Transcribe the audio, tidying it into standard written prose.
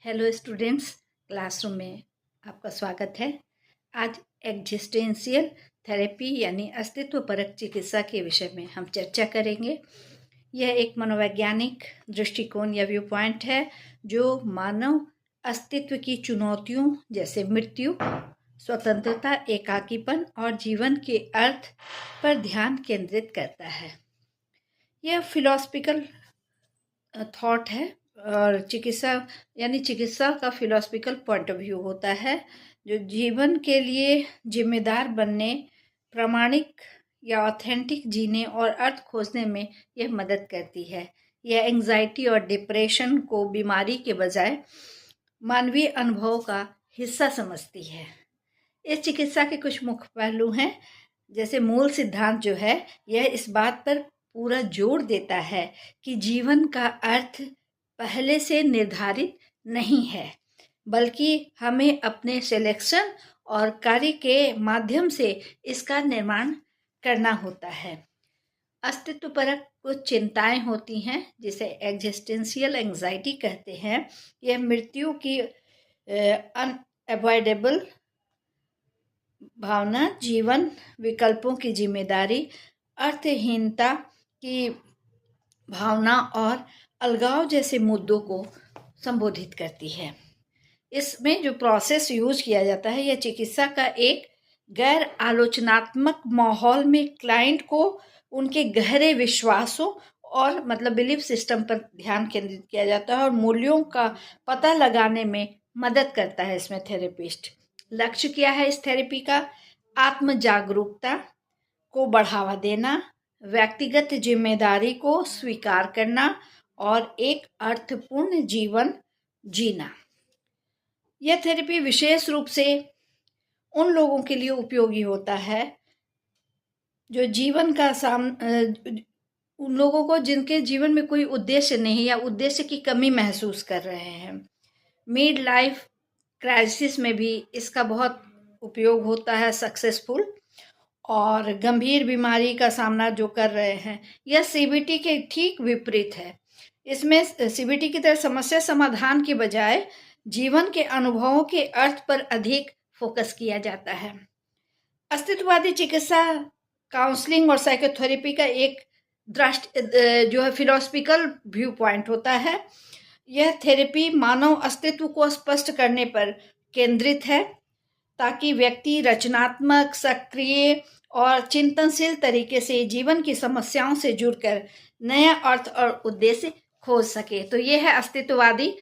Hello students, classroom में आपका स्वागत है। आज एग्जिस्टेंशियल थेरेपी यानी अस्तित्वपरक चिकित्सा के विषय में हम चर्चा करेंगे। यह एक मनोवैज्ञानिक दृष्टिकोण या व्यू पॉइंट है जो मानव अस्तित्व की चुनौतियों जैसे मृत्यु, स्वतंत्रता, एकाकीपन और जीवन के अर्थ पर ध्यान केंद्रित करता है। यह फिलोसफिकल थॉट है और चिकित्सा का फिलोसफिकल पॉइंट ऑफ व्यू होता है जो जीवन के लिए जिम्मेदार बनने, प्रामाणिक या ऑथेंटिक जीने और अर्थ खोजने में यह मदद करती है। यह एंजाइटी और डिप्रेशन को बीमारी के बजाय मानवीय अनुभव का हिस्सा समझती है। इस चिकित्सा के कुछ मुख्य पहलू हैं, जैसे मूल सिद्धांत जो है यह इस बात पर पूरा जोर देता है कि जीवन का अर्थ पहले से निर्धारित नहीं है, बल्कि हमें अपने सिलेक्शन और कार्य के माध्यम से इसका निर्माण करना होता है। अस्तित्वपरक कुछ चिंताएं होती हैं जिसे एग्जिस्टेंशियल एंजाइटी कहते हैं। यह मृत्यु की अनअवॉइडेबल भावना, जीवन विकल्पों की जिम्मेदारी, अर्थहीनता की भावना और अलगाव जैसे मुद्दों को संबोधित करती है। इसमें जो प्रोसेस यूज किया जाता है यह चिकित्सा का एक गैर आलोचनात्मक माहौल में क्लाइंट को उनके गहरे विश्वासों और बिलीफ सिस्टम पर ध्यान केंद्रित किया जाता है और मूल्यों का पता लगाने में मदद करता है। इसमें थेरेपिस्ट लक्ष्य क्या है इस थेरेपी का? आत्म जागरूकता को बढ़ावा देना, व्यक्तिगत जिम्मेदारी को स्वीकार करना और एक अर्थपूर्ण जीवन जीना। यह थेरेपी विशेष रूप से उन लोगों के लिए उपयोगी होता है जो उन लोगों को जिनके जीवन में कोई उद्देश्य नहीं या उद्देश्य की कमी महसूस कर रहे हैं। मिड लाइफ क्राइसिस में भी इसका बहुत उपयोग होता है सक्सेसफुल, और गंभीर बीमारी का सामना जो कर रहे हैं। यह सीबीटी के ठीक विपरीत है। इसमें सीबीटी की तरह समस्या समाधान के बजाय जीवन के अनुभवों के अर्थ पर अधिक फोकस किया जाता है। अस्तित्ववादी चिकित्सा काउंसलिंग और साइकोथेरेपी का एक जो है फिलोसफिकल व्यू पॉइंट होता है। यह थेरेपी मानव अस्तित्व को स्पष्ट करने पर केंद्रित है ताकि व्यक्ति रचनात्मक, सक्रिय और चिंतनशील तरीके से जीवन की समस्याओं से जुड़कर नया अर्थ और उद्देश्य खोज सके। तो यह है अस्तित्ववादी